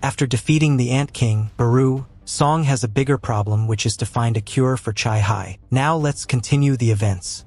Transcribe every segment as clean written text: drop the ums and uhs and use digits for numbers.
After defeating the Ant King, Baru, Song has a bigger problem, which is to find a cure for Chai Hai. Now let's continue the events.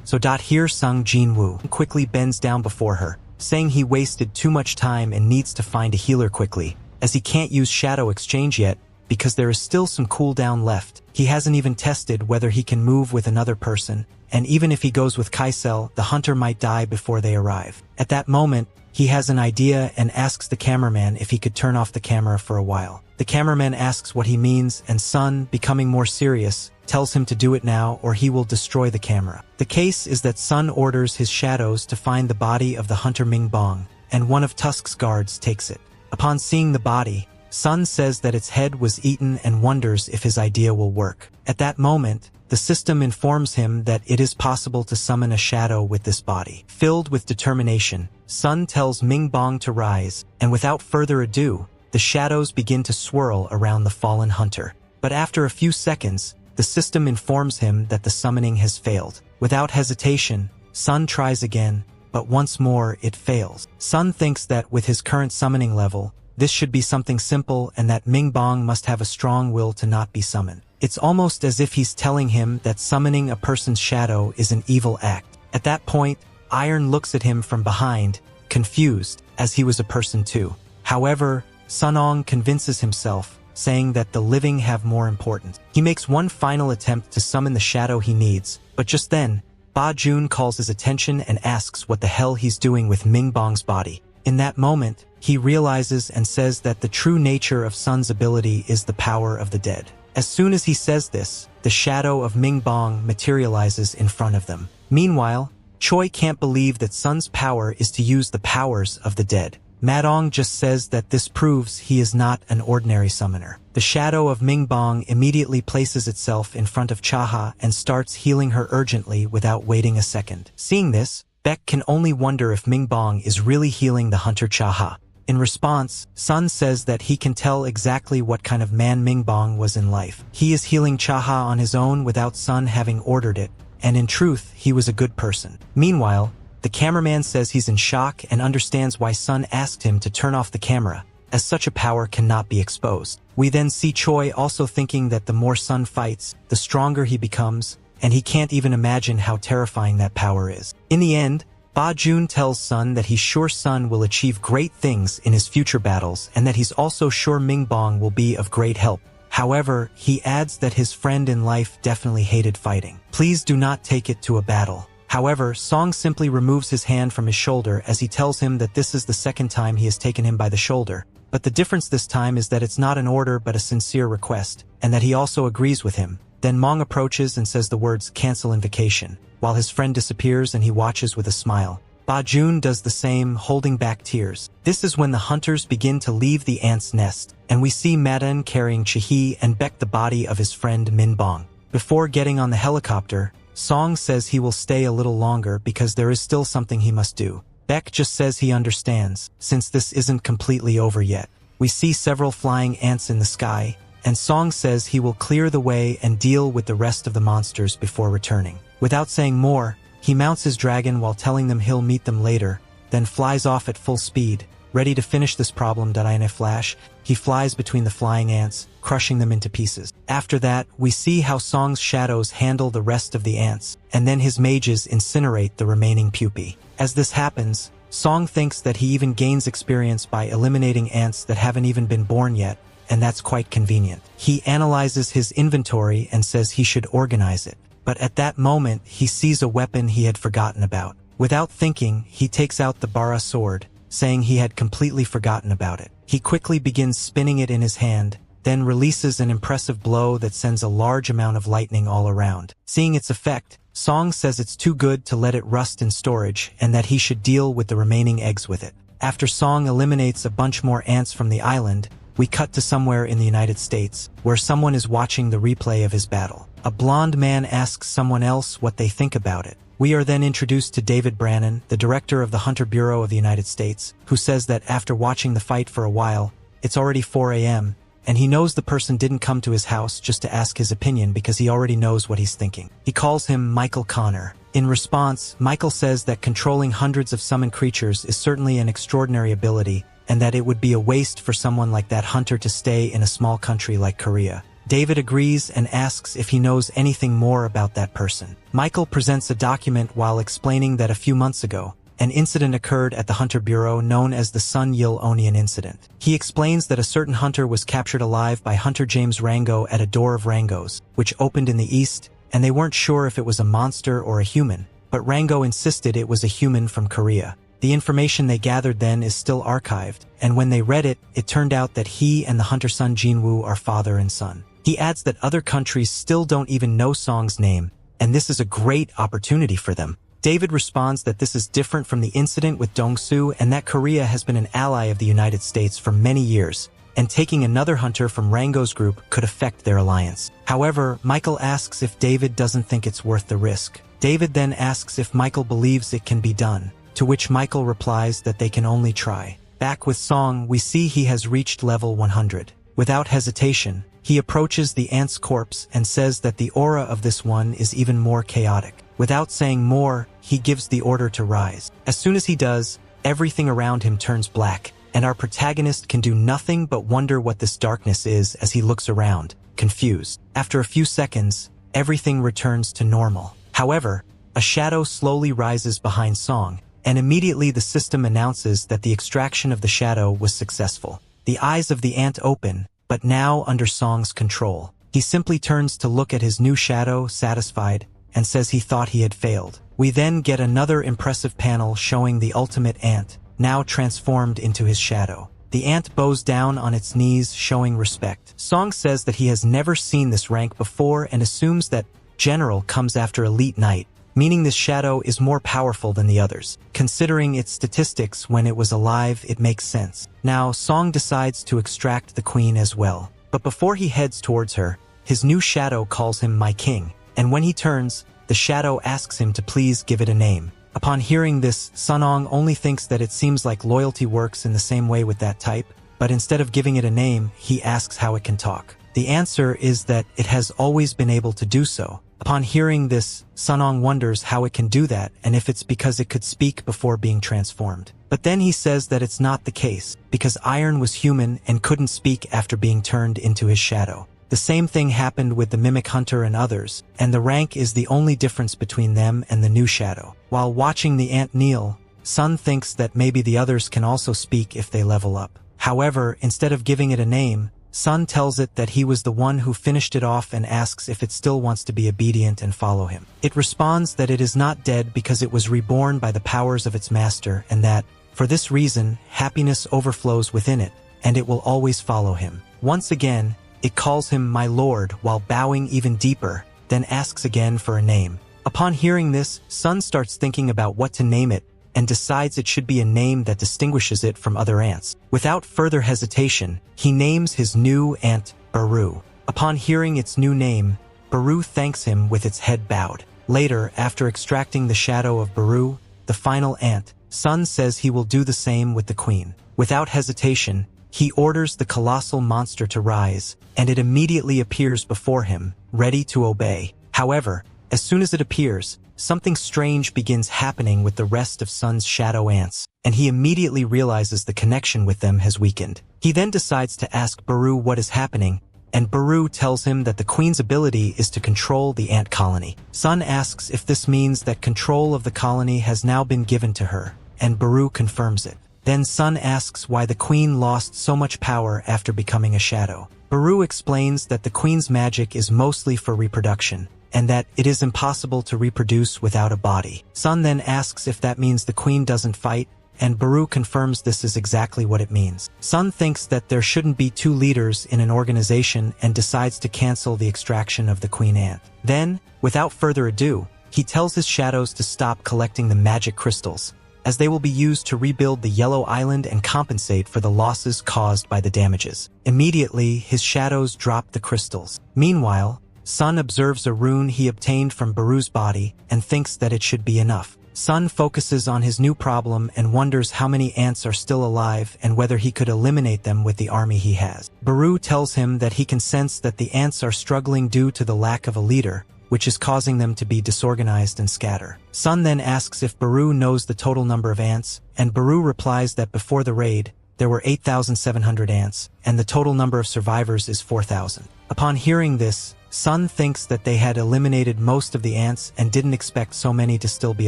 So here Sung Jinwoo quickly bends down before her, saying he wasted too much time and needs to find a healer quickly, as he can't use Shadow Exchange yet because there is still some cooldown left. He hasn't even tested whether he can move with another person, and even if he goes with Kaisel, the hunter might die before they arrive. At that moment, he has an idea and asks the cameraman if he could turn off the camera for a while. The cameraman asks what he means, and Sun, becoming more serious, tells him to do it now or he will destroy the camera. The case is that Sun orders his shadows to find the body of the hunter Ming Bong, and one of Tusk's guards takes it. Upon seeing the body, Sun says that its head was eaten and wonders if his idea will work. At that moment, the system informs him that it is possible to summon a shadow with this body. Filled with determination, Sun tells Ming Bong to rise, and without further ado, the shadows begin to swirl around the fallen hunter. But after a few seconds, the system informs him that the summoning has failed. Without hesitation, Sun tries again, but once more it fails. Sun thinks that with his current summoning level, this should be something simple and that Ming Bong must have a strong will to not be summoned. It's almost as if he's telling him that summoning a person's shadow is an evil act. At that point, Iron looks at him from behind, confused, as he was a person too. However, Sunong convinces himself, saying that the living have more importance. He makes one final attempt to summon the shadow he needs, but just then, Ba Jun calls his attention and asks what the hell he's doing with Ming Bong's body. In that moment, he realizes and says that the true nature of Sun's ability is the power of the dead. As soon as he says this, the shadow of Ming Bong materializes in front of them. Meanwhile, Choi can't believe that Sun's power is to use the powers of the dead. Madong just says that this proves he is not an ordinary summoner. The shadow of Ming Bong immediately places itself in front of Chaha and starts healing her urgently without waiting a second. Seeing this, Beck can only wonder if Ming Bong is really healing the hunter Chaha. In response, Sun says that he can tell exactly what kind of man Ming Bong was in life. He is healing Chaha on his own without Sun having ordered it, and in truth, he was a good person. Meanwhile, the cameraman says he's in shock and understands why Sun asked him to turn off the camera, as such a power cannot be exposed. We then see Choi also thinking that the more Sun fights, the stronger he becomes, and he can't even imagine how terrifying that power is. In the end, Ba Jun tells Sun that he's sure Sun will achieve great things in his future battles and that he's also sure Ming Bong will be of great help. However, he adds that his friend in life definitely hated fighting. Please do not take it to a battle. However, Song simply removes his hand from his shoulder as he tells him that this is the second time he has taken him by the shoulder. But the difference this time is that it's not an order but a sincere request, and that he also agrees with him. Then Mong approaches and says the words cancel invocation, while his friend disappears and he watches with a smile. Ba Jun does the same, holding back tears. This is when the hunters begin to leave the ant's nest, and we see Madan carrying Chihi and Beck the body of his friend Min Bong. Before getting on the helicopter, Song says he will stay a little longer because there is still something he must do. Beck just says he understands, since this isn't completely over yet. We see several flying ants in the sky, and Song says he will clear the way and deal with the rest of the monsters before returning. Without saying more, he mounts his dragon while telling them he'll meet them later, then flies off at full speed. Ready to finish this problem. In a flash, he flies between the flying ants, crushing them into pieces. After that, we see how Song's shadows handle the rest of the ants, and then his mages incinerate the remaining pupae. As this happens, Song thinks that he even gains experience by eliminating ants that haven't even been born yet, and that's quite convenient. He analyzes his inventory and says he should organize it. But at that moment, he sees a weapon he had forgotten about. Without thinking, he takes out the Bara sword, saying he had completely forgotten about it. He quickly begins spinning it in his hand, then releases an impressive blow that sends a large amount of lightning all around. Seeing its effect, Song says it's too good to let it rust in storage and that he should deal with the remaining eggs with it. After Song eliminates a bunch more ants from the island, we cut to somewhere in the United States, where someone is watching the replay of his battle. A blonde man asks someone else what they think about it. We are then introduced to David Brannon, the director of the Hunter Bureau of the United States, who says that after watching the fight for a while, it's already 4 a.m., and he knows the person didn't come to his house just to ask his opinion because he already knows what he's thinking. He calls him Michael Connor. In response, Michael says that controlling hundreds of summoned creatures is certainly an extraordinary ability, and that it would be a waste for someone like that hunter to stay in a small country like Korea. David agrees and asks if he knows anything more about that person. Michael presents a document while explaining that a few months ago, an incident occurred at the Hunter Bureau known as the Sun Yil Onion Incident. He explains that a certain hunter was captured alive by Hunter James Rango at a door of Rango's, which opened in the east, and they weren't sure if it was a monster or a human, but Rango insisted it was a human from Korea. The information they gathered then is still archived, and when they read it, it turned out that he and the hunter son Jinwoo are father and son. He adds that other countries still don't even know Song's name, and this is a great opportunity for them. David responds that this is different from the incident with Dongsu and that Korea has been an ally of the United States for many years, and taking another hunter from Rango's group could affect their alliance. However, Michael asks if David doesn't think it's worth the risk. David then asks if Michael believes it can be done, to which Michael replies that they can only try. Back with Song, we see he has reached level 100. Without hesitation, he approaches the ant's corpse and says that the aura of this one is even more chaotic. Without saying more, he gives the order to rise. As soon as he does, everything around him turns black, and our protagonist can do nothing but wonder what this darkness is as he looks around, confused. After a few seconds, everything returns to normal. However, a shadow slowly rises behind Song, and immediately the system announces that the extraction of the shadow was successful. The eyes of the ant open, but now under Song's control. He simply turns to look at his new shadow, satisfied, and says he thought he had failed. We then get another impressive panel showing the ultimate ant, now transformed into his shadow. The ant bows down on its knees, showing respect. Song says that he has never seen this rank before and assumes that General comes after Elite Knight, meaning this shadow is more powerful than the others. Considering its statistics when it was alive, it makes sense. Now, Song decides to extract the queen as well. But before he heads towards her, his new shadow calls him my king, and when he turns, the shadow asks him to please give it a name. Upon hearing this, Sunong only thinks that it seems like loyalty works in the same way with that type, but instead of giving it a name, he asks how it can talk. The answer is that it has always been able to do so. Upon hearing this, Sunong wonders how it can do that and if it's because it could speak before being transformed. But then he says that it's not the case, because Iron was human and couldn't speak after being turned into his shadow. The same thing happened with the Mimic Hunter and others, and the rank is the only difference between them and the new shadow. While watching the ant kneel, Sun thinks that maybe the others can also speak if they level up. However, instead of giving it a name, Sun tells it that he was the one who finished it off and asks if it still wants to be obedient and follow him. It responds that it is not dead because it was reborn by the powers of its master and that, for this reason, happiness overflows within it, and it will always follow him. Once again, it calls him my lord while bowing even deeper, then asks again for a name. Upon hearing this, Sun starts thinking about what to name it and decides it should be a name that distinguishes it from other ants. Without further hesitation, he names his new ant Baru. Upon hearing its new name, Baru thanks him with its head bowed. Later, after extracting the shadow of Baru, the final ant, Sun says he will do the same with the queen. Without hesitation, he orders the colossal monster to rise, and it immediately appears before him, ready to obey. However, as soon as it appears, something strange begins happening with the rest of Sun's shadow ants, and he immediately realizes the connection with them has weakened. He then decides to ask Baru what is happening, and Baru tells him that the queen's ability is to control the ant colony. Sun asks if this means that control of the colony has now been given to her, and Baru confirms it. Then Sun asks why the queen lost so much power after becoming a shadow. Baru explains that the queen's magic is mostly for reproduction, and that it is impossible to reproduce without a body. Sun then asks if that means the queen doesn't fight, and Baru confirms this is exactly what it means. Sun thinks that there shouldn't be two leaders in an organization and decides to cancel the extraction of the queen ant. Then, without further ado, he tells his shadows to stop collecting the magic crystals, as they will be used to rebuild the Yellow Island and compensate for the losses caused by the damages. Immediately, his shadows drop the crystals. Meanwhile, Sun observes a rune he obtained from Baru's body and thinks that it should be enough. Sun focuses on his new problem and wonders how many ants are still alive and whether he could eliminate them with the army he has. Baru tells him that he can sense that the ants are struggling due to the lack of a leader, which is causing them to be disorganized and scatter. Sun then asks if Baru knows the total number of ants, and Baru replies that before the raid, there were 8,700 ants, and the total number of survivors is 4,000. Upon hearing this, Sun thinks that they had eliminated most of the ants and didn't expect so many to still be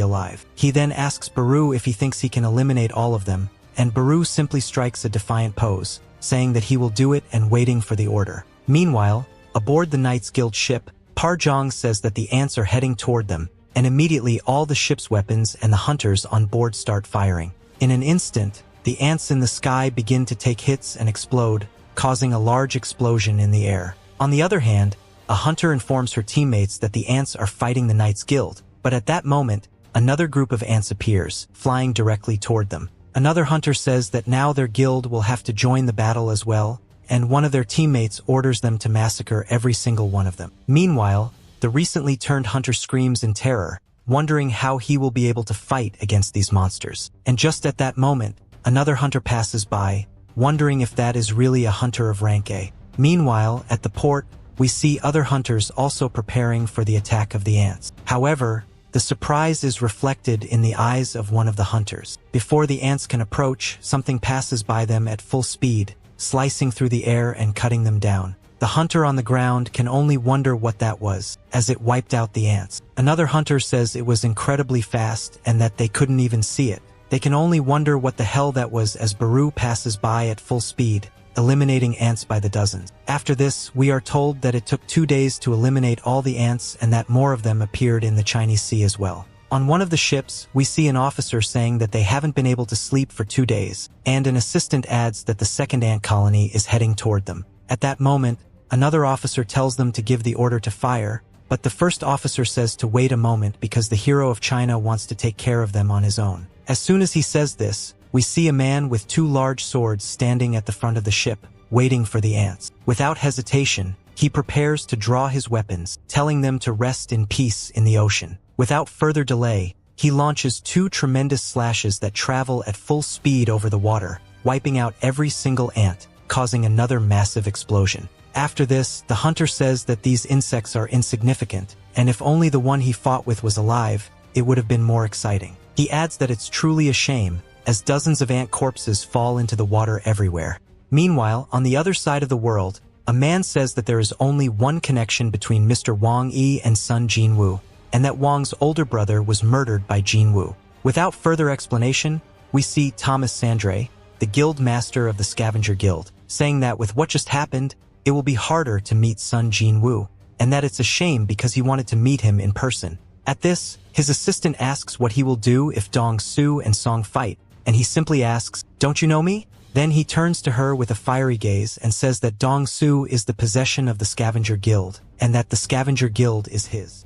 alive. He then asks Baru if he thinks he can eliminate all of them, and Baru simply strikes a defiant pose, saying that he will do it and waiting for the order. Meanwhile, aboard the Knights Guild ship, Parjong says that the ants are heading toward them, and immediately all the ship's weapons and the hunters on board start firing. In an instant, the ants in the sky begin to take hits and explode, causing a large explosion in the air. On the other hand, a hunter informs her teammates that the ants are fighting the Knights Guild, but at that moment, another group of ants appears, flying directly toward them. Another hunter says that now their guild will have to join the battle as well, and one of their teammates orders them to massacre every single one of them. Meanwhile, the recently turned hunter screams in terror, wondering how he will be able to fight against these monsters. And just at that moment, another hunter passes by, wondering if that is really a hunter of rank A. Meanwhile, at the port, we see other hunters also preparing for the attack of the ants. However, the surprise is reflected in the eyes of one of the hunters. Before the ants can approach, something passes by them at full speed, slicing through the air and cutting them down. The hunter on the ground can only wonder what that was, as it wiped out the ants. Another hunter says it was incredibly fast and that they couldn't even see it. They can only wonder what the hell that was as Baru passes by at full speed, eliminating ants by the dozens. After this, we are told that it took 2 days to eliminate all the ants and that more of them appeared in the Chinese Sea as well. On one of the ships, we see an officer saying that they haven't been able to sleep for 2 days, and an assistant adds that the second ant colony is heading toward them. At that moment, another officer tells them to give the order to fire, but the first officer says to wait a moment because the hero of China wants to take care of them on his own. As soon as he says this, we see a man with 2 large swords standing at the front of the ship, waiting for the ants. Without hesitation, he prepares to draw his weapons, telling them to rest in peace in the ocean. Without further delay, he launches 2 tremendous slashes that travel at full speed over the water, wiping out every single ant, causing another massive explosion. After this, the hunter says that these insects are insignificant, and if only the one he fought with was alive, it would have been more exciting. He adds that it's truly a shame, as dozens of ant corpses fall into the water everywhere. Meanwhile, on the other side of the world, a man says that there is only one connection between Mr. Wang Yi and son Jinwoo, and that Wang's older brother was murdered by Jinwoo. Without further explanation, we see Thomas Sandre, the guild master of the Scavenger Guild, saying that with what just happened, it will be harder to meet son Jinwoo, and that it's a shame because he wanted to meet him in person. At this, his assistant asks what he will do if Dong Su and Song fight, and he simply asks, "Don't you know me?" Then he turns to her with a fiery gaze and says that Dong Su is the possession of the Scavenger Guild, and that the Scavenger Guild is his.